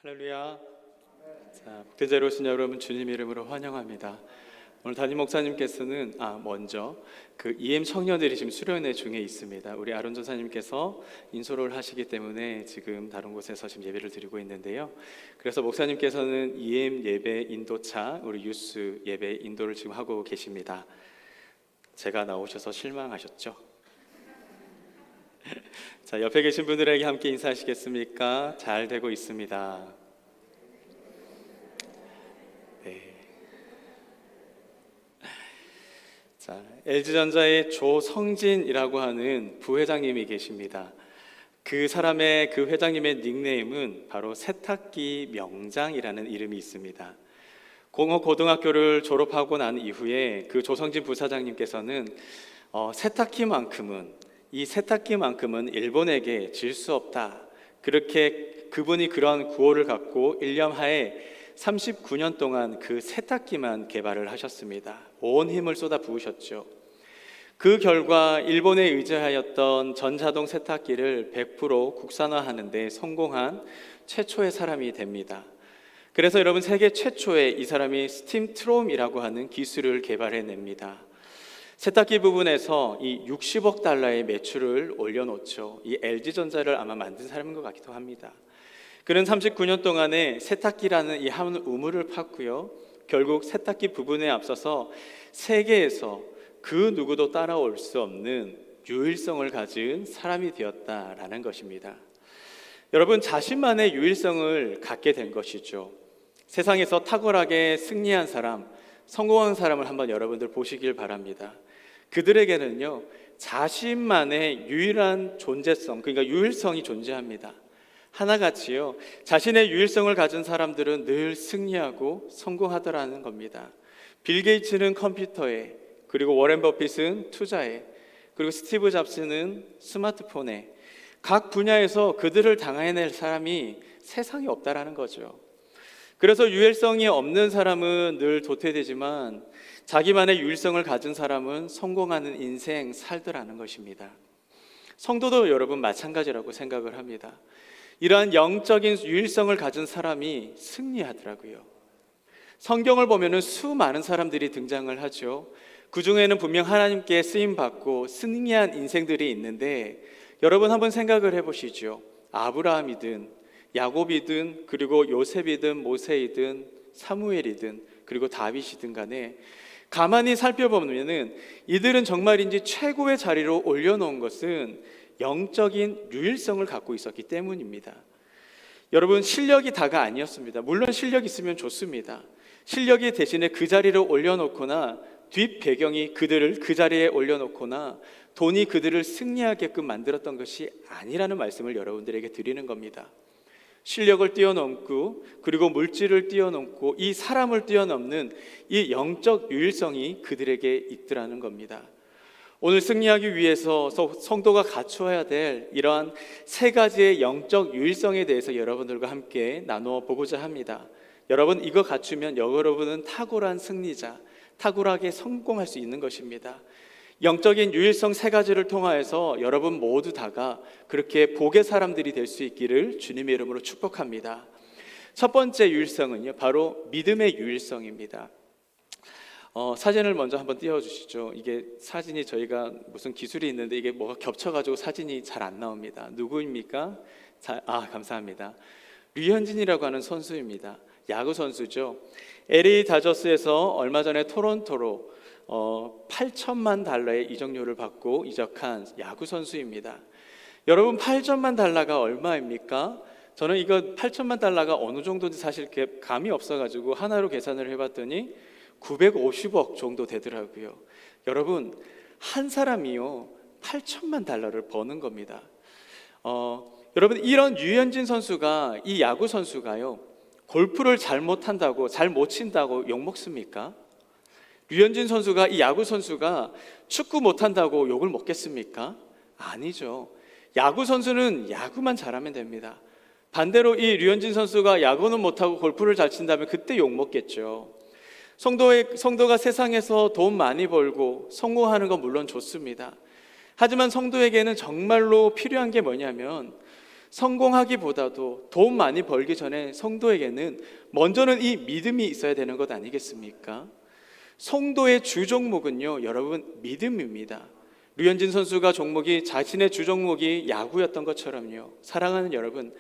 할렐루야. 자, 목회자로 오신 여러분 주님 이름으로 환영합니다. 오늘 담임 목사님께서는 먼저 그 EM 청년들이 지금 수련회 중에 있습니다. 우리 아론 전사님께서 인솔을 하시기 때문에 지금 다른 곳에서 지금 예배를 드리고 있는데요. 그래서 목사님께서는 EM 예배 인도차 우리 유스 예배 인도를 지금 하고 계십니다. 제가 나오셔서 실망하셨죠? 자, 옆에 계신 분들에게 함께 인사하시겠습니까? 잘 되고 있습니다. 네. 자, LG전자의 조성진이라고 하는 부회장님이 계십니다. 그 사람의 그 회장님의 닉네임은 바로 세탁기 명장이라는 이름이 있습니다. 공업고등학교를 졸업하고 난 이후에 그 조성진 부사장님께서는 이 세탁기만큼은 일본에게 질 수 없다. 그렇게 그분이 그런 구호를 갖고 1년 하에 39년 동안 그 세탁기만 개발을 하셨습니다. 온 힘을 쏟아 부으셨죠. 그 결과 일본에 의지하였던 전자동 세탁기를 100% 국산화하는 데 성공한 최초의 사람이 됩니다. 그래서 여러분, 세계 최초의 이 사람이 스팀 트롬이라고 하는 기술을 개발해냅니다. 세탁기 부분에서 이 60억 달러의 매출을 올려놓죠. 이 LG전자를 아마 만든 사람인 것 같기도 합니다. 그는 39년 동안에 세탁기라는 이 한 우물을 팠고요. 결국 세탁기 부분에 앞서서 세계에서 그 누구도 따라올 수 없는 유일성을 가진 사람이 되었다라는 것입니다. 여러분, 자신만의 유일성을 갖게 된 것이죠. 세상에서 탁월하게 승리한 사람, 성공한 사람을 한번 여러분들 보시길 바랍니다. 그들에게는요, 자신만의 유일한 존재성, 그러니까 유일성이 존재합니다. 하나같이요, 자신의 유일성을 가진 사람들은 늘 승리하고 성공하더라는 겁니다. 빌 게이츠는 컴퓨터에, 그리고 워렌 버핏은 투자에, 그리고 스티브 잡스는 스마트폰에, 각 분야에서 그들을 당해낼 사람이 세상에 없다라는 거죠. 그래서 유일성이 없는 사람은 늘 도태되지만 자기만의 유일성을 가진 사람은 성공하는 인생 살더라는 것입니다. 성도도 여러분 마찬가지라고 생각을 합니다. 이러한 영적인 유일성을 가진 사람이 승리하더라고요. 성경을 보면은 수많은 사람들이 등장을 하죠. 그 중에는 분명 하나님께 쓰임 받고 승리한 인생들이 있는데, 여러분 한번 생각을 해보시죠. 아브라함이든 야곱이든, 그리고 요셉이든 모세이든 사무엘이든, 그리고 다윗이든 간에 가만히 살펴보면은 이들은 정말인지 최고의 자리로 올려놓은 것은 영적인 유일성을 갖고 있었기 때문입니다. 여러분, 실력이 다가 아니었습니다. 물론 실력이 있으면 좋습니다. 실력이 대신에 그 자리를 올려놓거나 뒷 배경이 그들을 그 자리에 올려놓거나 돈이 그들을 승리하게끔 만들었던 것이 아니라는 말씀을 여러분들에게 드리는 겁니다. 실력을 뛰어넘고, 그리고 물질을 뛰어넘고, 이 사람을 뛰어넘는 이 영적 유일성이 그들에게 있더라는 겁니다. 오늘 승리하기 위해서 성도가 갖추어야 될 이러한 세 가지의 영적 유일성에 대해서 여러분들과 함께 나누어 보고자 합니다. 여러분, 이거 갖추면 여러분은 탁월한 승리자, 탁월하게 성공할 수 있는 것입니다. 영적인 유일성 세 가지를 통하여서 여러분 모두 다가 그렇게 복의 사람들이 될 수 있기를 주님의 이름으로 축복합니다. 첫 번째 유일성은요, 바로 믿음의 유일성입니다. 사진을 먼저 한번 띄워주시죠. 이게 사진이 저희가 무슨 기술이 있는데 이게 뭐가 겹쳐가지고 사진이 잘 안 나옵니다. 누구입니까? 감사합니다. 류현진이라고 하는 선수입니다. 야구 선수죠. LA 다저스에서 얼마 전에 토론토로 8천만 달러의 이적료를 받고 이적한 야구 선수입니다. 여러분, 8천만 달러가 얼마입니까? 저는 이거 8천만 달러가 어느 정도인지 사실 감이 없어가지고 하나로 계산을 해봤더니 950억 정도 되더라고요. 여러분, 한 사람이요 8천만 달러를 버는 겁니다. 여러분, 이런 류현진 선수가, 이 야구 선수가요, 골프를 잘 못한다고, 잘 못 친다고 욕먹습니까? 류현진 선수가, 이 야구 선수가 축구 못한다고 욕을 먹겠습니까? 아니죠. 야구 선수는 야구만 잘하면 됩니다. 반대로 이 류현진 선수가 야구는 못하고 골프를 잘 친다면 그때 욕 먹겠죠. 성도가 세상에서 돈 많이 벌고 성공하는 건 물론 좋습니다. 하지만 성도에게는 정말로 필요한 게 뭐냐면 성공하기보다도 돈 많이 벌기 전에 성도에게는 먼저는 이 믿음이 있어야 되는 것 아니겠습니까? 성도의 주 종목은요, 여러분, 믿음입니다. 류현진 선수가 자신의 주 종목이 야구였던 것처럼요. 사랑하는 여러분,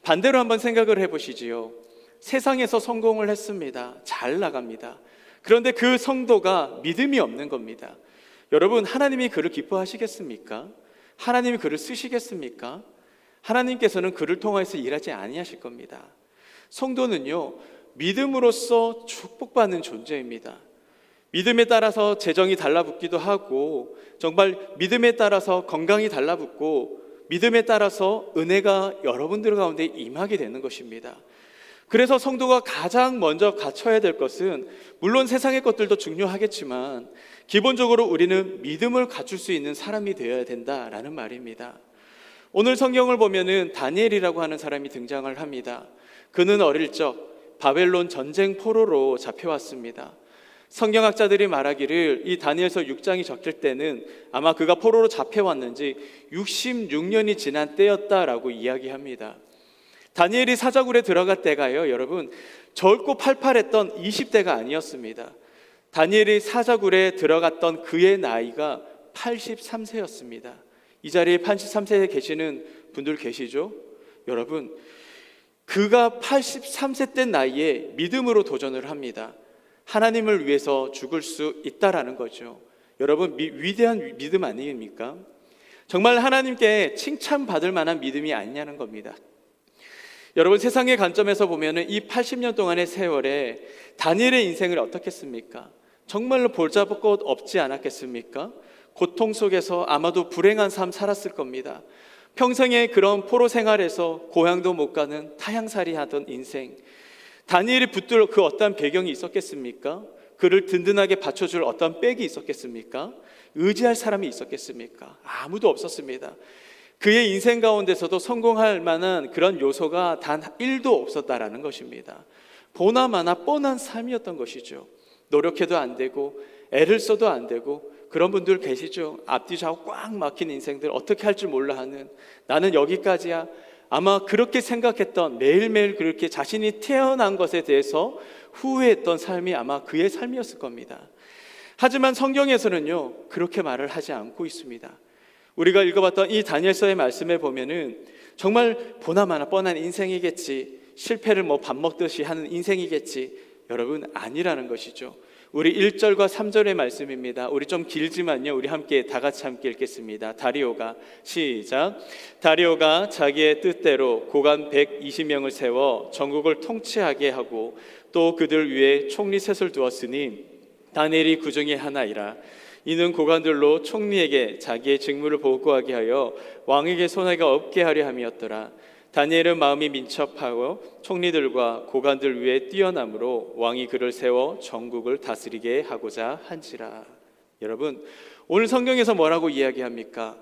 반대로 한번 생각을 해보시지요. 세상에서 성공을 했습니다. 잘 나갑니다. 그런데 그 성도가 믿음이 없는 겁니다. 여러분, 하나님이 그를 기뻐하시겠습니까? 하나님이 그를 쓰시겠습니까? 하나님께서는 그를 통해서 일하지 아니하실 겁니다. 성도는요, 믿음으로써 축복받는 존재입니다. 믿음에 따라서 재정이 달라붙기도 하고, 정말 믿음에 따라서 건강이 달라붙고, 믿음에 따라서 은혜가 여러분들 가운데 임하게 되는 것입니다. 그래서 성도가 가장 먼저 갖춰야 될 것은, 물론 세상의 것들도 중요하겠지만 기본적으로 우리는 믿음을 갖출 수 있는 사람이 되어야 된다라는 말입니다. 오늘 성경을 보면은 다니엘이라고 하는 사람이 등장을 합니다. 그는 어릴 적 바벨론 전쟁 포로로 잡혀왔습니다. 성경학자들이 말하기를 이 다니엘서 6장이 적힐 때는 아마 그가 포로로 잡혀왔는지 66년이 지난 때였다라고 이야기합니다. 다니엘이 사자굴에 들어갈 때가요, 여러분, 젊고 팔팔했던 20대가 아니었습니다. 다니엘이 사자굴에 들어갔던 그의 나이가 83세였습니다. 이 자리에 83세에 계시는 분들 계시죠? 여러분, 그가 83세 때 나이에 믿음으로 도전을 합니다. 하나님을 위해서 죽을 수 있다라는 거죠. 여러분, 위대한 믿음 아닙니까? 정말 하나님께 칭찬받을 만한 믿음이 아니냐는 겁니다. 여러분, 세상의 관점에서 보면 이 80년 동안의 세월에 다니엘의 인생을 어떻게 했습니까? 정말로 볼잡을 것 없지 않았겠습니까? 고통 속에서 아마도 불행한 삶 살았을 겁니다. 평생의 그런 포로 생활에서 고향도 못 가는 타향살이 하던 인생, 다니엘이 붙들 그 어떤 배경이 있었겠습니까? 그를 든든하게 받쳐줄 어떤 백이 있었겠습니까? 의지할 사람이 있었겠습니까? 아무도 없었습니다. 그의 인생 가운데서도 성공할 만한 그런 요소가 단 1도 없었다라는 것입니다. 보나마나 뻔한 삶이었던 것이죠. 노력해도 안 되고 애를 써도 안 되고, 그런 분들 계시죠? 앞뒤 좌우 꽉 막힌 인생들, 어떻게 할 줄 몰라 하는, 나는 여기까지야. 아마 그렇게 생각했던, 매일매일 그렇게 자신이 태어난 것에 대해서 후회했던 삶이 아마 그의 삶이었을 겁니다. 하지만 성경에서는요, 그렇게 말을 하지 않고 있습니다. 우리가 읽어봤던 이 다니엘서의 말씀에 보면은 정말 보나마나 뻔한 인생이겠지, 실패를 밥 먹듯이 하는 인생이겠지, 여러분, 아니라는 것이죠. 우리 1절과 3절의 말씀입니다. 우리 좀 길지만요, 우리 함께 다 같이 함께 읽겠습니다. 다리오가, 시작. 다리오가 자기의 뜻대로 고관 120명을 세워 전국을 통치하게 하고 또 그들 위에 총리 셋을 두었으니 다니엘이 그 중에 하나이라. 이는 고관들로 총리에게 자기의 직무를 보고하게 하여 왕에게 손해가 없게 하려 함이었더라. 다니엘은 마음이 민첩하고 총리들과 고관들 위에 뛰어남으로 왕이 그를 세워 전국을 다스리게 하고자 한지라. 여러분, 오늘 성경에서 뭐라고 이야기합니까?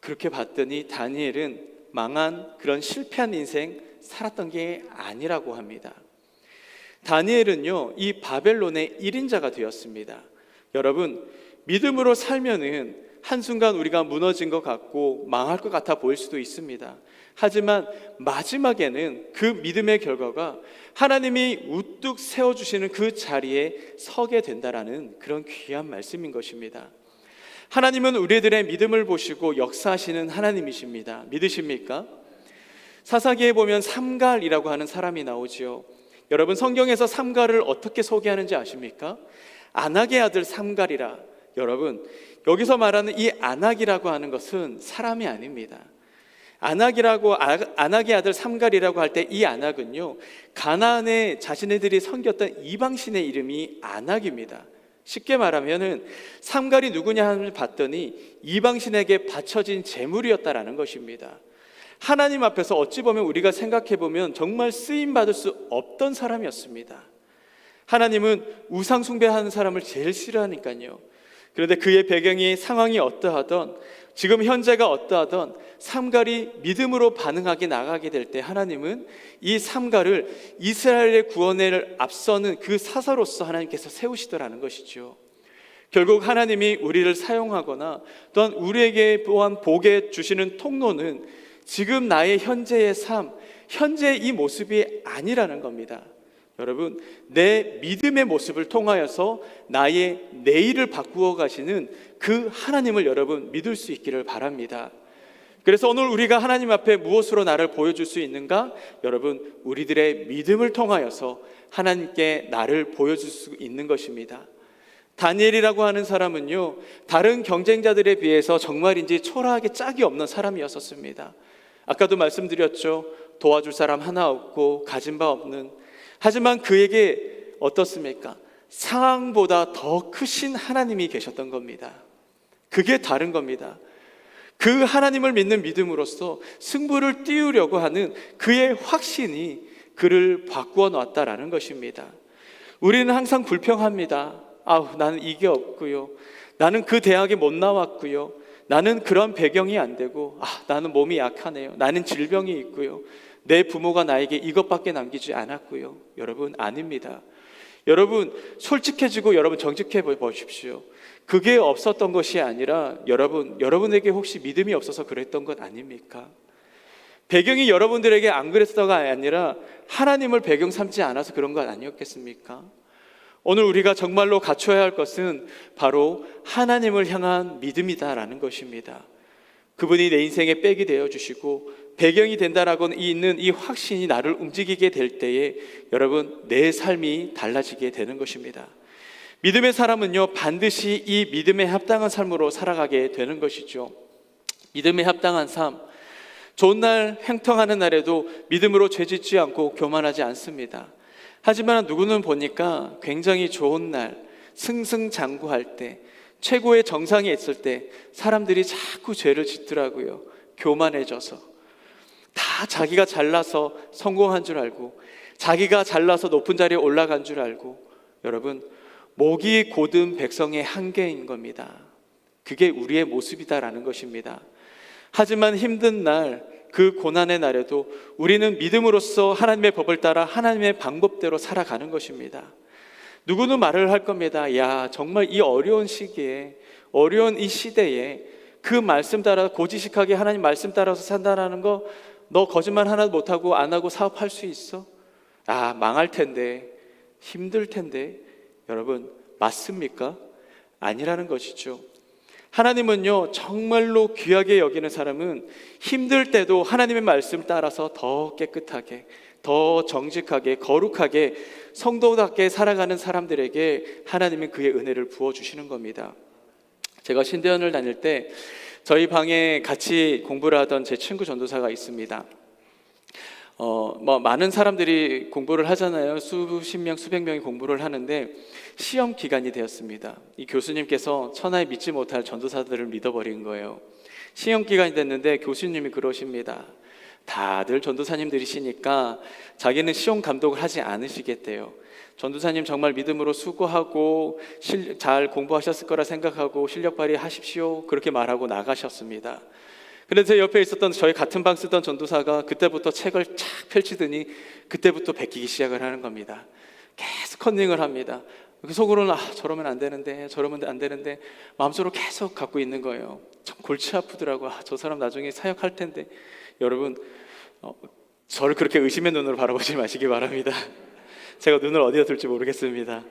그렇게 봤더니 다니엘은 망한 그런 실패한 인생 살았던 게 아니라고 합니다. 다니엘은요, 이 바벨론의 1인자가 되었습니다. 여러분, 믿음으로 살면은 한순간 우리가 무너진 것 같고 망할 것 같아 보일 수도 있습니다. 하지만 마지막에는 그 믿음의 결과가 하나님이 우뚝 세워주시는 그 자리에 서게 된다라는 그런 귀한 말씀인 것입니다. 하나님은 우리들의 믿음을 보시고 역사하시는 하나님이십니다. 믿으십니까? 사사기에 보면 삼갈이라고 하는 사람이 나오지요. 여러분, 성경에서 삼갈을 어떻게 소개하는지 아십니까? 아낙의 아들 삼갈이라. 여러분, 여기서 말하는 이 아낙이라고 하는 것은 사람이 아닙니다. 아낙의 아들 삼갈이라고 할 때 이 아낙은요, 가나안에 자신네들이 섬겼던 이방신의 이름이 아낙입니다. 쉽게 말하면은 삼갈이 누구냐 하는 봤더니 이방신에게 바쳐진 제물이었다라는 것입니다. 하나님 앞에서 어찌 보면 우리가 생각해 보면 정말 쓰임 받을 수 없던 사람이었습니다. 하나님은 우상 숭배하는 사람을 제일 싫어하니까요. 그런데 그의 배경이 상황이 어떠하던, 지금 현재가 어떠하던 삼갈이 믿음으로 반응하게 나가게 될 때 하나님은 이 삼갈을 이스라엘의 구원을 앞서는 그 사사로서 하나님께서 세우시더라는 것이죠. 결국 하나님이 우리를 사용하거나 또한 우리에게 또한 복에 주시는 통로는 지금 나의 현재의 삶, 현재 이 모습이 아니라는 겁니다. 여러분, 내 믿음의 모습을 통하여서 나의 내일을 바꾸어 가시는 그 하나님을 여러분 믿을 수 있기를 바랍니다. 그래서 오늘 우리가 하나님 앞에 무엇으로 나를 보여줄 수 있는가? 여러분, 우리들의 믿음을 통하여서 하나님께 나를 보여줄 수 있는 것입니다. 다니엘이라고 하는 사람은요, 다른 경쟁자들에 비해서 정말인지 초라하게 짝이 없는 사람이었습니다. 아까도 말씀드렸죠. 도와줄 사람 하나 없고 가진 바 없는, 하지만 그에게 어떻습니까? 상황보다 더 크신 하나님이 계셨던 겁니다. 그게 다른 겁니다. 그 하나님을 믿는 믿음으로써 승부를 띄우려고 하는 그의 확신이 그를 바꾸어 놨다라는 것입니다. 우리는 항상 불평합니다. 나는 이게 없고요. 나는 그 대학에 못 나왔고요. 나는 그런 배경이 안 되고, 나는 몸이 약하네요. 나는 질병이 있고요. 내 부모가 나에게 이것밖에 남기지 않았고요. 여러분, 아닙니다. 여러분, 솔직해지고 여러분 정직해 보십시오. 그게 없었던 것이 아니라 여러분에게 혹시 믿음이 없어서 그랬던 것 아닙니까? 배경이 여러분들에게 안 그랬어가 아니라 하나님을 배경 삼지 않아서 그런 것 아니었겠습니까? 오늘 우리가 정말로 갖춰야 할 것은 바로 하나님을 향한 믿음이다라는 것입니다. 그분이 내 인생의 백이 되어주시고 배경이 된다라고 있는 이 확신이 나를 움직이게 될 때에 여러분, 내 삶이 달라지게 되는 것입니다. 믿음의 사람은요, 반드시 이 믿음에 합당한 삶으로 살아가게 되는 것이죠. 믿음에 합당한 삶, 좋은 날 행통하는 날에도 믿음으로 죄짓지 않고 교만하지 않습니다. 하지만 누구는 보니까 굉장히 좋은 날, 승승장구할 때, 최고의 정상에 있을 때 사람들이 자꾸 죄를 짓더라고요. 교만해져서. 다 자기가 잘나서 성공한 줄 알고, 자기가 잘나서 높은 자리에 올라간 줄 알고, 여러분, 목이 곧은 백성의 한계인 겁니다. 그게 우리의 모습이다라는 것입니다. 하지만 힘든 날, 그 고난의 날에도 우리는 믿음으로써 하나님의 법을 따라 하나님의 방법대로 살아가는 것입니다. 누구는 말을 할 겁니다. 야, 정말 이 어려운 시기에, 어려운 이 시대에 그 말씀 따라 고지식하게 하나님 말씀 따라서 산다는 거, 너 거짓말 하나도 못하고 안 하고 사업할 수 있어? 망할 텐데, 힘들 텐데. 여러분, 맞습니까? 아니라는 것이죠. 하나님은요, 정말로 귀하게 여기는 사람은 힘들 때도 하나님의 말씀 따라서 더 깨끗하게, 더 정직하게, 거룩하게, 성도답게 살아가는 사람들에게 하나님은 그의 은혜를 부어주시는 겁니다. 제가 신대원을 다닐 때 저희 방에 같이 공부를 하던 제 친구 전도사가 있습니다. 많은 사람들이 공부를 하잖아요. 수십 명, 수백 명이 공부를 하는데 시험 기간이 되었습니다. 이 교수님께서 천하에 믿지 못할 전도사들을 믿어버린 거예요. 시험 기간이 됐는데 교수님이 그러십니다. 다들 전도사님들이시니까 자기는 시험 감독을 하지 않으시겠대요. 전도사님 정말 믿음으로 수고하고 잘 공부하셨을 거라 생각하고 실력 발휘하십시오. 그렇게 말하고 나가셨습니다. 그런데 제 옆에 있었던 저희 같은 방 쓰던 전도사가 그때부터 책을 착 펼치더니 그때부터 베끼기 시작을 하는 겁니다. 계속 컨닝을 합니다. 속으로는 저러면 안 되는데, 저러면 안 되는데 마음속으로 계속 갖고 있는 거예요. 참 골치 아프더라고. 저 사람 나중에 사역할 텐데. 여러분, 저를 그렇게 의심의 눈으로 바라보지 마시기 바랍니다. 제가 눈을 어디다 둘지 모르겠습니다.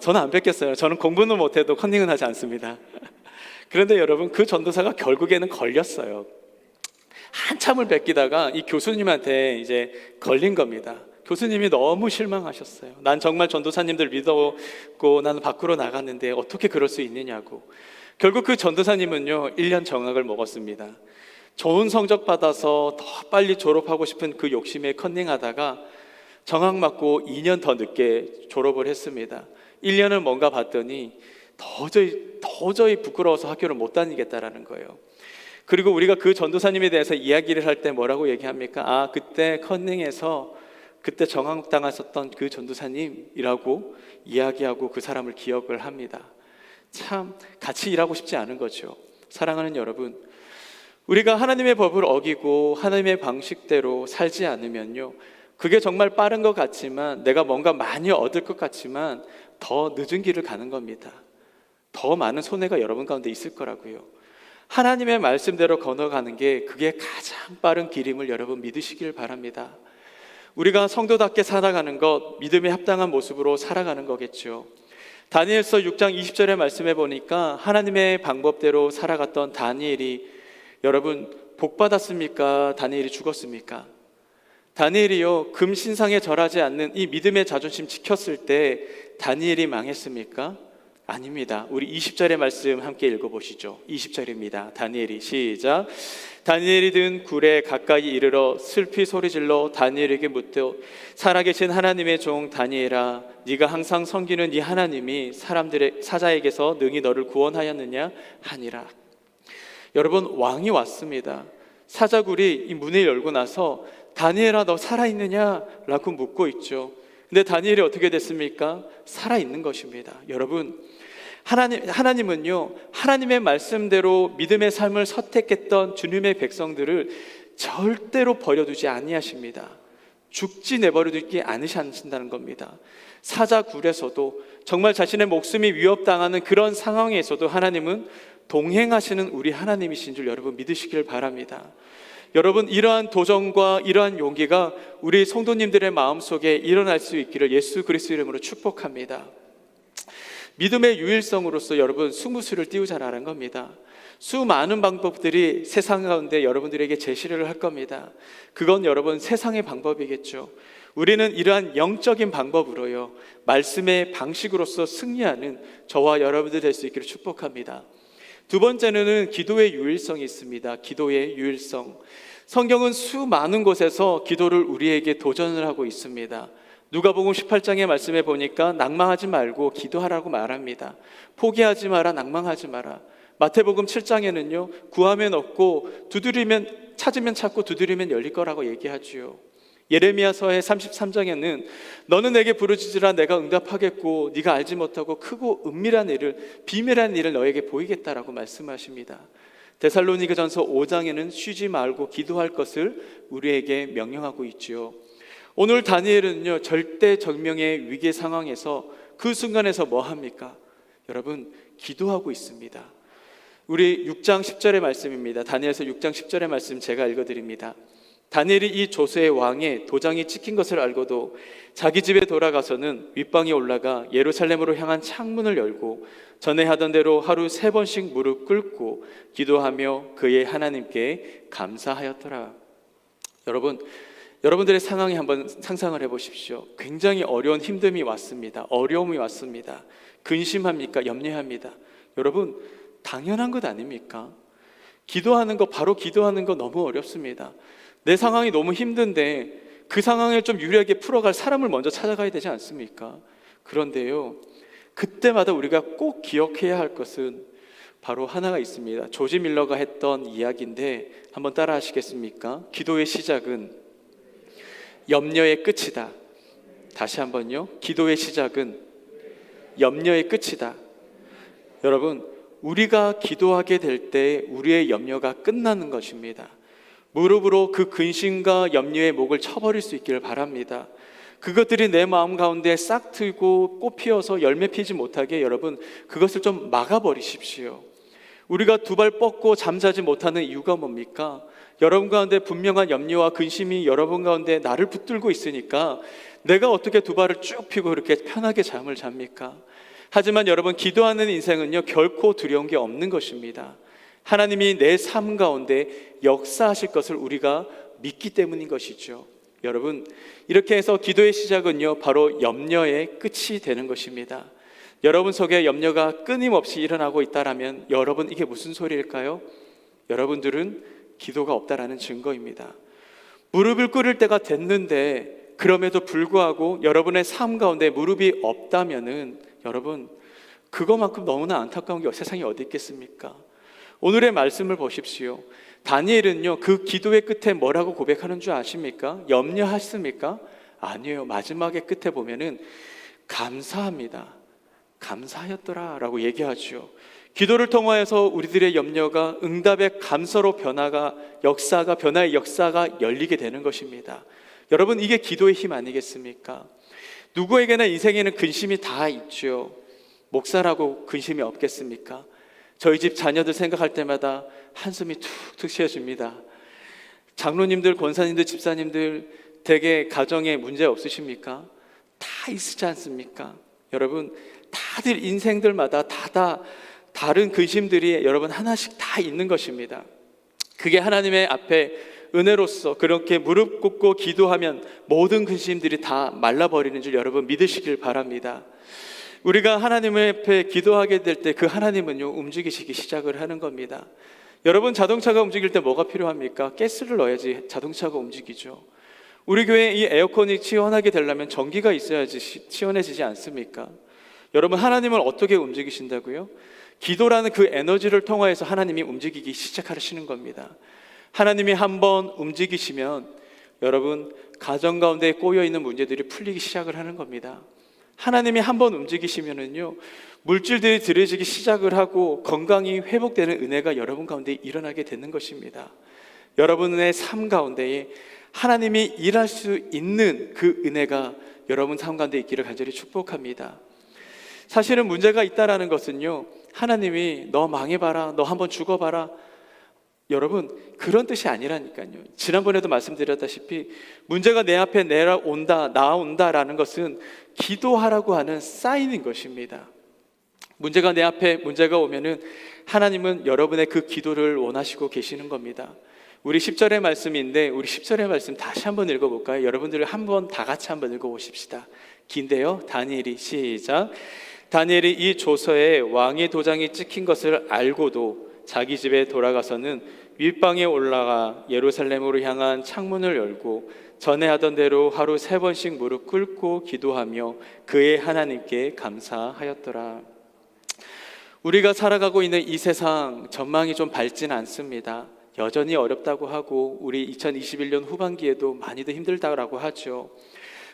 저는 안 뺏겼어요. 저는 공부는 못해도 컨닝은 하지 않습니다. 그런데 여러분, 그 전도사가 결국에는 걸렸어요. 한참을 뺏기다가 이 교수님한테 이제 걸린 겁니다. 교수님이 너무 실망하셨어요. 난 정말 전도사님들 믿었고 나는 밖으로 나갔는데 어떻게 그럴 수 있느냐고. 결국 그 전도사님은요, 1년 정학을 먹었습니다. 좋은 성적 받아서 더 빨리 졸업하고 싶은 그 욕심에 컨닝하다가 정학 맞고 2년 더 늦게 졸업을 했습니다. 1년을 뭔가 봤더니 도저히 부끄러워서 학교를 못 다니겠다라는 거예요. 그리고 우리가 그 전도사님에 대해서 이야기를 할 때 뭐라고 얘기합니까? 그때 컨닝에서 그때 정학당하셨던 그 전도사님이라고 이야기하고 그 사람을 기억을 합니다. 참 같이 일하고 싶지 않은 거죠. 사랑하는 여러분, 우리가 하나님의 법을 어기고 하나님의 방식대로 살지 않으면요, 그게 정말 빠른 것 같지만, 내가 뭔가 많이 얻을 것 같지만 더 늦은 길을 가는 겁니다. 더 많은 손해가 여러분 가운데 있을 거라고요. 하나님의 말씀대로 건너가는 게 그게 가장 빠른 길임을 여러분 믿으시길 바랍니다. 우리가 성도답게 살아가는 것, 믿음에 합당한 모습으로 살아가는 거겠죠. 다니엘서 6장 20절의 말씀해 보니까 하나님의 방법대로 살아갔던 다니엘이 여러분 복 받았습니까? 다니엘이 죽었습니까? 다니엘이요, 금신상에 절하지 않는 이 믿음의 자존심 지켰을 때 다니엘이 망했습니까? 아닙니다. 우리 20절의 말씀 함께 읽어보시죠. 20절입니다. 다니엘이 시작. 다니엘이 든 굴에 가까이 이르러 슬피 소리질러 다니엘에게 묻되 살아계신 하나님의 종 다니엘아, 네가 항상 섬기는 이 하나님이 사람들의 사자에게서 능히 너를 구원하였느냐 하니라. 여러분, 왕이 왔습니다. 사자굴이 이 문을 열고 나서 다니엘아, 너 살아있느냐? 라고 묻고 있죠. 근데 다니엘이 어떻게 됐습니까? 살아있는 것입니다. 여러분, 하나님은요, 하나님의 말씀대로 믿음의 삶을 선택했던 주님의 백성들을 절대로 버려두지 아니하십니다. 죽지 내버려두지 않으신다는 겁니다. 사자굴에서도 정말 자신의 목숨이 위협당하는 그런 상황에서도 하나님은 동행하시는 우리 하나님이신 줄 여러분 믿으시길 바랍니다. 여러분, 이러한 도전과 이러한 용기가 우리 성도님들의 마음속에 일어날 수 있기를 예수 그리스도 이름으로 축복합니다. 믿음의 유일성으로서 여러분 승부수를 띄우자라는 겁니다. 수많은 방법들이 세상 가운데 여러분들에게 제시를 할 겁니다. 그건 여러분 세상의 방법이겠죠. 우리는 이러한 영적인 방법으로요, 말씀의 방식으로서 승리하는 저와 여러분들 될 수 있기를 축복합니다. 두 번째는 기도의 유일성이 있습니다. 기도의 유일성. 성경은 수많은 곳에서 기도를 우리에게 도전을 하고 있습니다. 누가복음 18장의 말씀에 보니까 낭망하지 말고 기도하라고 말합니다. 포기하지 마라, 낭망하지 마라. 마태복음 7장에는요, 구하면 얻고 두드리면 찾으면 찾고 두드리면 열릴 거라고 얘기하지요. 예레미야서의 33장에는 너는 내게 부르짖으라 내가 응답하겠고 네가 알지 못하고 크고 은밀한 일을 비밀한 일을 너에게 보이겠다라고 말씀하십니다. 데살로니가전서 5장에는 쉬지 말고 기도할 것을 우리에게 명령하고 있지요. 오늘 다니엘은요, 절대절명의 위기 상황에서 그 순간에서 뭐 합니까? 여러분, 기도하고 있습니다. 우리 6장 10절의 말씀입니다. 다니엘서 6장 10절의 말씀 제가 읽어드립니다. 다니엘이 이 조스의 왕의 도장이 찍힌 것을 알고도 자기 집에 돌아가서는 윗방에 올라가 예루살렘으로 향한 창문을 열고 전에 하던 대로 하루 3번씩 무릎 꿇고 기도하며 그의 하나님께 감사하였더라. 여러분들의 상황에 한번 상상을 해보십시오. 굉장히 어려운 힘듦이 왔습니다. 어려움이 왔습니다. 근심합니까? 염려합니다. 여러분, 당연한 것 아닙니까? 기도하는 거, 바로 기도하는 거 너무 어렵습니다. 내 상황이 너무 힘든데 그 상황을 좀 유리하게 풀어갈 사람을 먼저 찾아가야 되지 않습니까? 그런데요, 그때마다 우리가 꼭 기억해야 할 것은 바로 하나가 있습니다. 조지 밀러가 했던 이야기인데 한번 따라 하시겠습니까? 기도의 시작은 염려의 끝이다. 다시 한번요. 기도의 시작은 염려의 끝이다. 여러분, 우리가 기도하게 될 때 우리의 염려가 끝나는 것입니다. 무릎으로 그 근심과 염려의 목을 쳐버릴 수 있기를 바랍니다. 그것들이 내 마음 가운데 싹 트고 꽃 피어서 열매 피지 못하게 여러분 그것을 좀 막아버리십시오. 우리가 두 발 뻗고 잠자지 못하는 이유가 뭡니까? 여러분 가운데 분명한 염려와 근심이 여러분 가운데 나를 붙들고 있으니까 내가 어떻게 두 발을 쭉 펴고 그렇게 편하게 잠을 잡니까? 하지만 여러분, 기도하는 인생은요, 결코 두려운 게 없는 것입니다. 하나님이 내 삶 가운데 역사하실 것을 우리가 믿기 때문인 것이죠. 여러분, 이렇게 해서 기도의 시작은요, 바로 염려의 끝이 되는 것입니다. 여러분 속에 염려가 끊임없이 일어나고 있다라면 여러분, 이게 무슨 소리일까요? 여러분들은 기도가 없다라는 증거입니다. 무릎을 꿇을 때가 됐는데 그럼에도 불구하고 여러분의 삶 가운데 무릎이 없다면은 여러분, 그거만큼 너무나 안타까운 게 세상에 어디 있겠습니까? 오늘의 말씀을 보십시오. 다니엘은요, 그 기도의 끝에 뭐라고 고백하는 줄 아십니까? 염려하십니까? 아니에요. 마지막에 끝에 보면은 감사합니다. 감사하였더라 라고 얘기하죠. 기도를 통하여서 우리들의 염려가 응답의 감사로 변화의 역사가 열리게 되는 것입니다. 여러분, 이게 기도의 힘 아니겠습니까? 누구에게나 인생에는 근심이 다 있죠. 목사라고 근심이 없겠습니까? 저희 집 자녀들 생각할 때마다 한숨이 툭툭 쉬어집니다. 장로님들, 권사님들, 집사님들 대개 가정에 문제 없으십니까? 다 있지 않습니까? 여러분, 다들 인생들마다 다른 근심들이 여러분 하나씩 다 있는 것입니다. 그게 하나님의 앞에 은혜로서 그렇게 무릎 꿇고 기도하면 모든 근심들이 다 말라버리는 줄 여러분 믿으시길 바랍니다. 우리가 하나님 앞에 기도하게 될 때 그 하나님은요 움직이시기 시작을 하는 겁니다. 여러분, 자동차가 움직일 때 뭐가 필요합니까? 가스를 넣어야지 자동차가 움직이죠. 우리 교회 이 에어컨이 시원하게 되려면 전기가 있어야지 시원해지지 않습니까? 여러분, 하나님을 어떻게 움직이신다고요? 기도라는 그 에너지를 통하여서 하나님이 움직이기 시작하시는 겁니다. 하나님이 한번 움직이시면 여러분 가정 가운데 꼬여있는 문제들이 풀리기 시작을 하는 겁니다. 하나님이 한번 움직이시면은요 물질들이 들여지기 시작을 하고 건강이 회복되는 은혜가 여러분 가운데 일어나게 되는 것입니다. 여러분의 삶 가운데에 하나님이 일할 수 있는 그 은혜가 여러분 삶 가운데 있기를 간절히 축복합니다. 사실은 문제가 있다라는 것은요 하나님이 너 망해봐라, 너 한번 죽어봐라, 여러분 그런 뜻이 아니라니까요. 지난번에도 말씀드렸다시피 문제가 내 앞에 나온다라는 것은 기도하라고 하는 사인인 것입니다. 문제가 내 앞에 문제가 오면은 하나님은 여러분의 그 기도를 원하시고 계시는 겁니다. 우리 10절의 말씀인데 우리 10절의 말씀 다시 한번 읽어볼까요? 여러분들 한번 다 같이 한번 읽어보십시다. 긴데요. 다니엘이 시작. 다니엘이 이 조서에 왕의 도장이 찍힌 것을 알고도 자기 집에 돌아가서는 윗방에 올라가 예루살렘으로 향한 창문을 열고 전에 하던 대로 하루 3번씩 무릎 꿇고 기도하며 그의 하나님께 감사하였더라. 우리가 살아가고 있는 이 세상 전망이 좀 밝지는 않습니다. 여전히 어렵다고 하고 우리 2021년 후반기에도 많이도 힘들다고 하죠.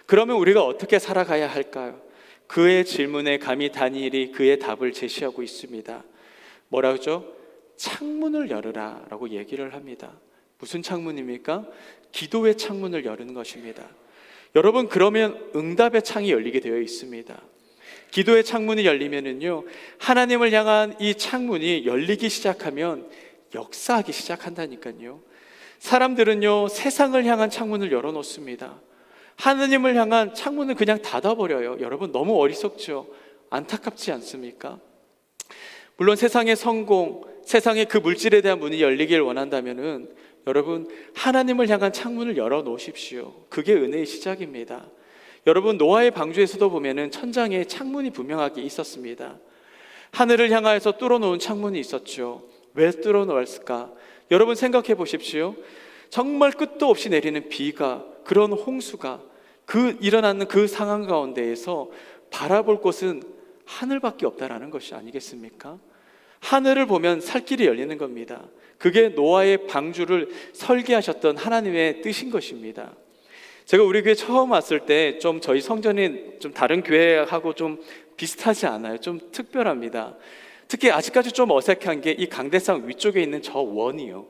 그러면 우리가 어떻게 살아가야 할까요? 그의 질문에 감히 다니엘이 그의 답을 제시하고 있습니다. 뭐라고 하죠? 창문을 열으라 라고 얘기를 합니다. 무슨 창문입니까? 기도의 창문을 여는 것입니다. 여러분, 그러면 응답의 창이 열리게 되어 있습니다. 기도의 창문이 열리면은요 하나님을 향한 이 창문이 열리기 시작하면 역사하기 시작한다니까요. 사람들은요 세상을 향한 창문을 열어놓습니다. 하나님을 향한 창문을 그냥 닫아버려요. 여러분 너무 어리석죠? 안타깝지 않습니까? 물론 세상의 성공, 세상의 그 물질에 대한 문이 열리길 원한다면은 여러분 하나님을 향한 창문을 열어놓으십시오. 그게 은혜의 시작입니다. 여러분 노아의 방주에서도 보면은 천장에 창문이 분명하게 있었습니다. 하늘을 향하여서 뚫어놓은 창문이 있었죠. 왜 뚫어놓았을까? 여러분 생각해 보십시오. 정말 끝도 없이 내리는 비가, 그런 홍수가 일어나는 그 상황 가운데에서 바라볼 곳은 하늘밖에 없다라는 것이 아니겠습니까? 하늘을 보면 살 길이 열리는 겁니다. 그게 노아의 방주를 설계하셨던 하나님의 뜻인 것입니다. 제가 우리 교회 처음 왔을 때 좀 저희 성전이 좀 다른 교회하고 좀 비슷하지 않아요. 좀 특별합니다. 특히 아직까지 좀 어색한 게 이 강대상 위쪽에 있는 저 원이요.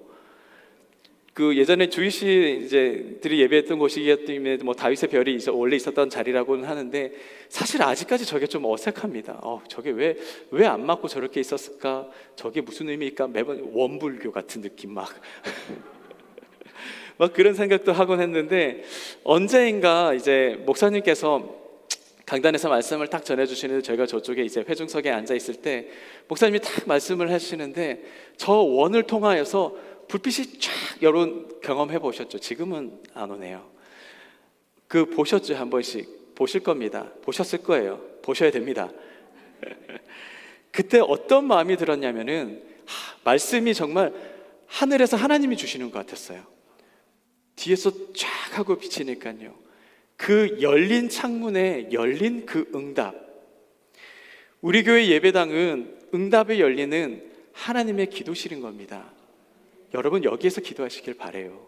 그 예전에 주이시들이 예배했던 곳이기 때문에 뭐 다윗의 별이 원래 있었던 자리라고는 하는데 사실 아직까지 저게 좀 어색합니다. 저게 왜 안 맞고 저렇게 있었을까? 저게 무슨 의미일까? 매번 원불교 같은 느낌 막 그런 생각도 하곤 했는데 언제인가 이제 목사님께서 강단에서 말씀을 딱 전해주시는데 저희가 저쪽에 이제 회중석에 앉아 있을 때 목사님이 딱 말씀을 하시는데 저 원을 통하여서 불빛이 쫙 여러분 경험해 보셨죠? 지금은 안 오네요. 그 보셨죠? 한 번씩 보실 겁니다. 보셨을 거예요. 보셔야 됩니다. 그때 어떤 마음이 들었냐면은 말씀이 정말 하늘에서 하나님이 주시는 것 같았어요. 뒤에서 쫙 하고 비치니까요. 그 열린 창문에 열린 그 응답. 우리 교회 예배당은 응답이 열리는 하나님의 기도실인 겁니다. 여러분 여기에서 기도하시길 바래요.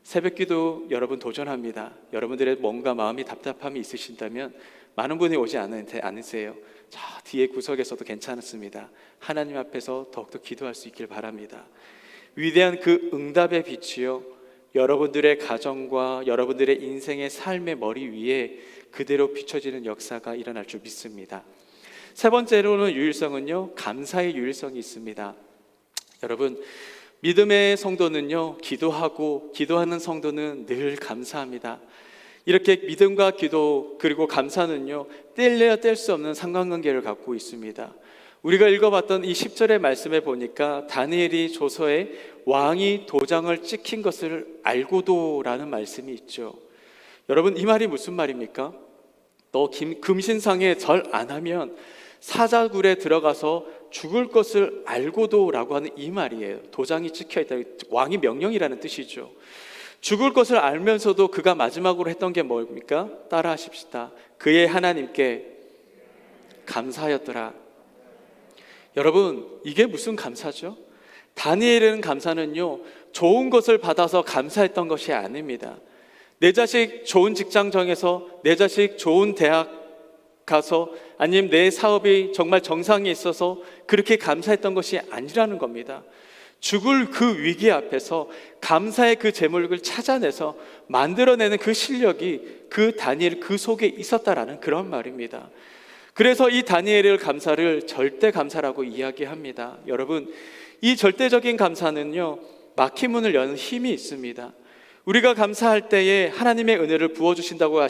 새벽기도 여러분 도전합니다. 여러분들의 뭔가 마음이 답답함이 있으신다면 많은 분이 오지 않으세요. 저 뒤에 구석에서도 괜찮습니다. 하나님 앞에서 더욱더 기도할 수 있길 바랍니다. 위대한 그 응답의 빛이요 여러분들의 가정과 여러분들의 인생의 삶의 머리 위에 그대로 비춰지는 역사가 일어날 줄 믿습니다. 세 번째로는 유일성은요, 감사의 유일성이 있습니다. 여러분, 믿음의 성도는요, 기도하는 성도는 늘 감사합니다. 이렇게 믿음과 기도 그리고 감사는요, 뗄래야 뗄 수 없는 상관관계를 갖고 있습니다. 우리가 읽어봤던 이 10절의 말씀에 보니까 다니엘이 조서에 왕이 도장을 찍힌 것을 알고도라는 말씀이 있죠. 여러분, 이 말이 무슨 말입니까? 너 금신상에 절 안 하면 사자굴에 들어가서 죽을 것을 알고도라고 하는 이 말이에요. 도장이 찍혀있다, 왕의 명령이라는 뜻이죠. 죽을 것을 알면서도 그가 마지막으로 했던 게 뭡니까? 따라 하십시다. 그의 하나님께 감사하였더라. 여러분, 이게 무슨 감사죠? 다니엘의 감사는요, 좋은 것을 받아서 감사했던 것이 아닙니다. 내 자식 좋은 직장 정해서, 내 자식 좋은 대학 가서, 아니면 내 사업이 정말 정상에 있어서 그렇게 감사했던 것이 아니라는 겁니다. 죽을 그 위기 앞에서 감사의 그 제목을 찾아내서 만들어내는 그 실력이 그 다니엘 그 속에 있었다라는 그런 말입니다. 그래서 이 다니엘의 감사를 절대 감사라고 이야기합니다. 여러분, 이 절대적인 감사는요, 막힌 문을 여는 힘이 있습니다. 우리가 감사할 때에 하나님의 은혜를 부어주신다고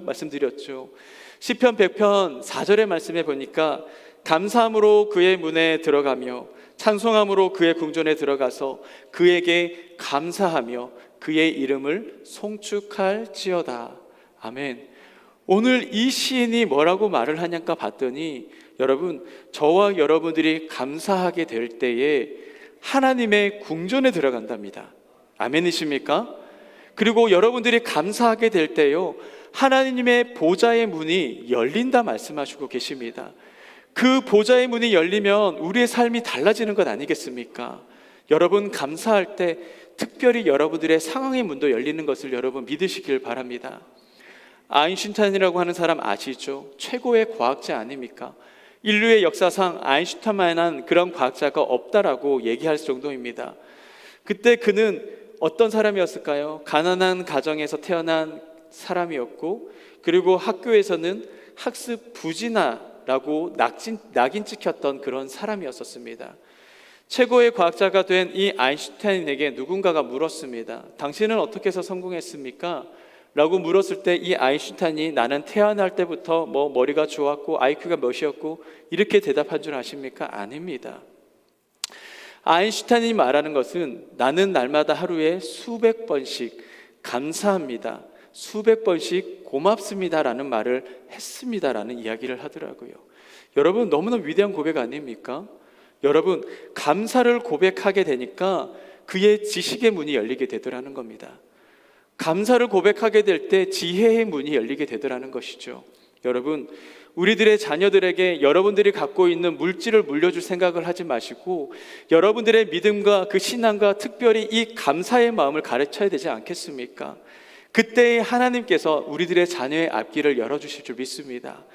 말씀드렸죠. 시편 100편 4절의 말씀에 보니까 감사함으로 그의 문에 들어가며 찬송함으로 그의 궁전에 들어가서 그에게 감사하며 그의 이름을 송축할지어다. 아멘. 오늘 이 시인이 뭐라고 말을 하냐까 봤더니, 여러분, 저와 여러분들이 감사하게 될 때에 하나님의 궁전에 들어간답니다. 아멘이십니까? 그리고 여러분들이 감사하게 될 때요, 하나님의 보좌의 문이 열린다 말씀하시고 계십니다. 그 보좌의 문이 열리면 우리의 삶이 달라지는 것 아니겠습니까? 여러분, 감사할 때 특별히 여러분들의 상황의 문도 열리는 것을 여러분 믿으시길 바랍니다. 아인슈타인이라고 하는 사람 아시죠? 최고의 과학자 아닙니까? 인류의 역사상 아인슈타인만한 그런 과학자가 없다라고 얘기할 정도입니다. 그때 그는 어떤 사람이었을까요? 가난한 가정에서 태어난 사람이었고, 그리고 학교에서는 학습 부진아라고 낙인 찍혔던 그런 사람이었습니다. 최고의 과학자가 된 이 아인슈타인에게 누군가가 물었습니다. 당신은 어떻게 해서 성공했습니까? 라고 물었을 때 이 아인슈타인이 나는 태어날 때부터 머리가 좋았고 IQ가 몇이었고 이렇게 대답한 줄 아십니까? 아닙니다. 아인슈타인이 말하는 것은 나는 날마다 하루에 수백 번씩 감사합니다, 수백 번씩 고맙습니다 라는 말을 했습니다 라는 이야기를 하더라고요. 여러분, 너무나 위대한 고백 아닙니까? 여러분, 감사를 고백하게 되니까 그의 지식의 문이 열리게 되더라는 겁니다. 감사를 고백하게 될 때 지혜의 문이 열리게 되더라는 것이죠. 여러분, 우리들의 자녀들에게 여러분들이 갖고 있는 물질을 물려줄 생각을 하지 마시고 여러분들의 믿음과 그 신앙과 특별히 이 감사의 마음을 가르쳐야 되지 않겠습니까? 그때 하나님께서 우리들의 자녀의 앞길을 열어주실 줄 믿습니다.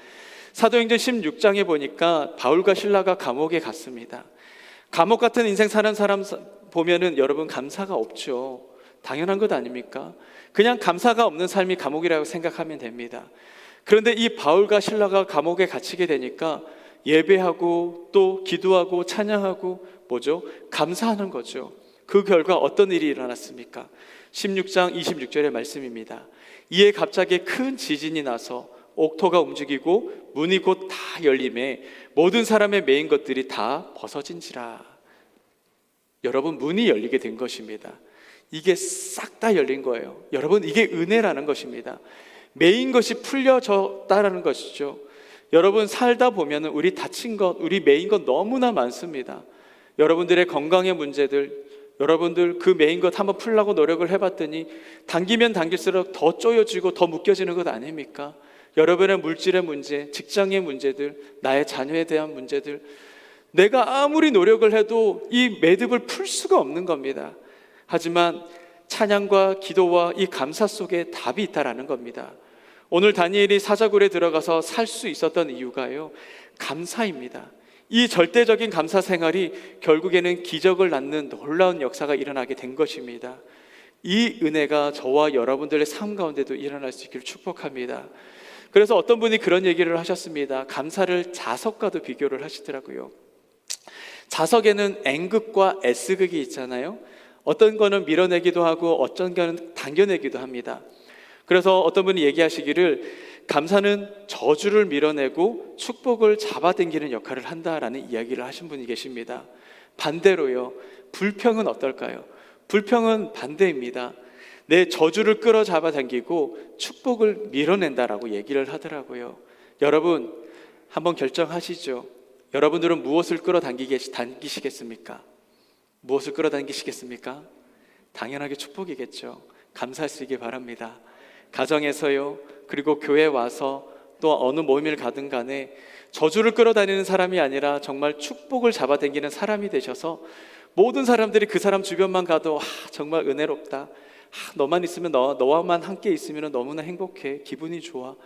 사도행전 16장에 보니까 바울과 실라가 감옥에 갔습니다. 감옥 같은 인생 사는 사람 보면은 여러분 감사가 없죠. 당연한 것 아닙니까? 그냥 감사가 없는 삶이 감옥이라고 생각하면 됩니다. 그런데 이 바울과 실라가 감옥에 갇히게 되니까 예배하고 또 기도하고 찬양하고 감사하는 거죠. 그 결과 어떤 일이 일어났습니까? 16장 26절의 말씀입니다. 이에 갑자기 큰 지진이 나서 옥토가 움직이고 문이 곧 다 열림에 모든 사람의 매인 것들이 다 벗어진지라. 여러분, 문이 열리게 된 것입니다. 이게 싹 다 열린 거예요. 여러분, 이게 은혜라는 것입니다. 매인 것이 풀려졌다라는 것이죠. 여러분, 살다 보면 우리 다친 것, 우리 매인 것 너무나 많습니다. 여러분들의 건강의 문제들, 여러분들 그 매인 것 한번 풀려고 노력을 해봤더니 당기면 당길수록 더 쪼여지고 더 묶여지는 것 아닙니까? 여러분의 물질의 문제, 직장의 문제들, 나의 자녀에 대한 문제들, 내가 아무리 노력을 해도 이 매듭을 풀 수가 없는 겁니다. 하지만 찬양과 기도와 이 감사 속에 답이 있다라는 겁니다. 오늘 다니엘이 사자굴에 들어가서 살 수 있었던 이유가요, 감사입니다. 이 절대적인 감사 생활이 결국에는 기적을 낳는 놀라운 역사가 일어나게 된 것입니다. 이 은혜가 저와 여러분들의 삶 가운데도 일어날 수 있기를 축복합니다. 그래서 어떤 분이 그런 얘기를 하셨습니다. 감사를 자석과도 비교를 하시더라고요. 자석에는 N극과 S극이 있잖아요. 어떤 거는 밀어내기도 하고 어떤 거는 당겨내기도 합니다. 그래서 어떤 분이 얘기하시기를 감사는 저주를 밀어내고 축복을 잡아당기는 역할을 한다라는 이야기를 하신 분이 계십니다. 반대로요, 불평은 어떨까요? 불평은 반대입니다. 내 저주를 끌어잡아 당기고 축복을 밀어낸다라고 얘기를 하더라고요. 여러분, 한번 결정하시죠. 여러분들은 무엇을 당기시겠습니까? 무엇을 끌어당기시겠습니까? 당연하게 축복이겠죠. 감사하시기 바랍니다. 가정에서요, 그리고 교회에 와서 또 어느 모임을 가든 간에 저주를 끌어다니는 사람이 아니라 정말 축복을 잡아당기는 사람이 되셔서 모든 사람들이 그 사람 주변만 가도 정말 은혜롭다, 너만 있으면 너와만 함께 있으면 너무나 행복해, 기분이 좋아,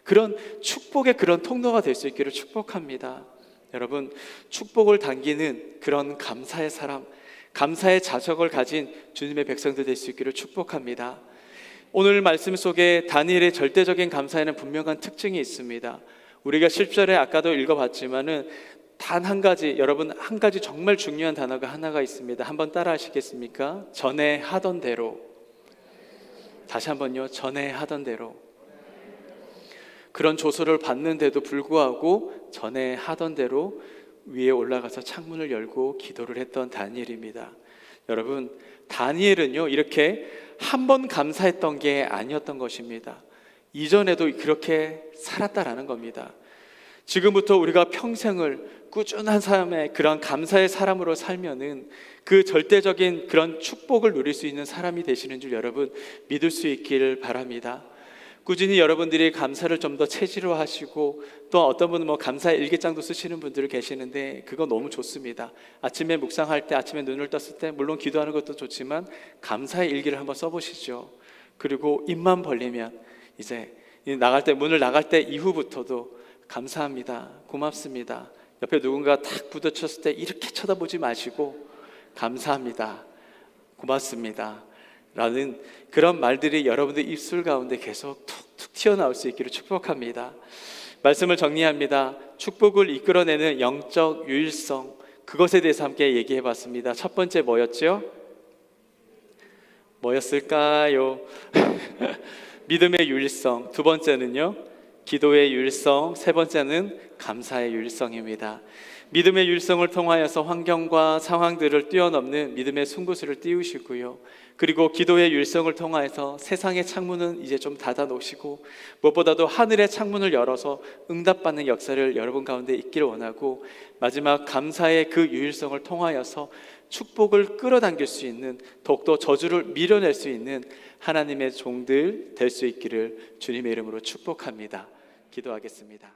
그런 축복의 그런 통로가 될 수 있기를 축복합니다. 여러분, 축복을 당기는 그런 감사의 사람, 감사의 자석을 가진 주님의 백성들 될 수 있기를 축복합니다. 오늘 말씀 속에 다니엘의 절대적인 감사에는 분명한 특징이 있습니다. 우리가 10절에 아까도 읽어봤지만은 단 한 가지, 여러분, 한 가지 정말 중요한 단어가 하나가 있습니다. 한번 따라 하시겠습니까? 전에 하던 대로. 다시 한번요. 전에 하던 대로. 그런 조소를 받는데도 불구하고 전에 하던 대로 위에 올라가서 창문을 열고 기도를 했던 다니엘입니다. 여러분, 다니엘은요, 이렇게 한 번 감사했던 게 아니었던 것입니다. 이전에도 그렇게 살았다라는 겁니다. 지금부터 우리가 평생을 꾸준한 삶의 그런 감사의 사람으로 살면은 그 절대적인 그런 축복을 누릴 수 있는 사람이 되시는 줄 여러분 믿을 수 있기를 바랍니다. 꾸준히 여러분들이 감사를 좀 더 체질화하시고, 또 어떤 분은 감사 일기장도 쓰시는 분들 계시는데 그거 너무 좋습니다. 아침에 묵상할 때, 아침에 눈을 떴을 때 물론 기도하는 것도 좋지만 감사의 일기를 한번 써보시죠. 그리고 입만 벌리면 이제 나갈 때, 문을 나갈 때 이후부터도 감사합니다, 고맙습니다, 옆에 누군가 탁 부딪혔을 때 이렇게 쳐다보지 마시고 감사합니다, 고맙습니다 라는 그런 말들이 여러분들 입술 가운데 계속 툭툭 튀어나올 수 있기를 축복합니다. 말씀을 정리합니다. 축복을 이끌어내는 영적 유일성, 그것에 대해서 함께 얘기해 봤습니다. 첫 번째 뭐였죠? 뭐였을까요? 믿음의 유일성. 두 번째는요, 기도의 유일성. 세 번째는 감사의 유일성입니다. 믿음의 유일성을 통하여서 환경과 상황들을 뛰어넘는 믿음의 승부수를 띄우시고요, 그리고 기도의 유일성을 통하여서 세상의 창문은 이제 좀 닫아 놓으시고 무엇보다도 하늘의 창문을 열어서 응답받는 역사를 여러분 가운데 있기를 원하고, 마지막 감사의 그 유일성을 통하여서 축복을 끌어당길 수 있는, 더욱더 저주를 밀어낼 수 있는 하나님의 종들 될 수 있기를 주님의 이름으로 축복합니다. 기도하겠습니다.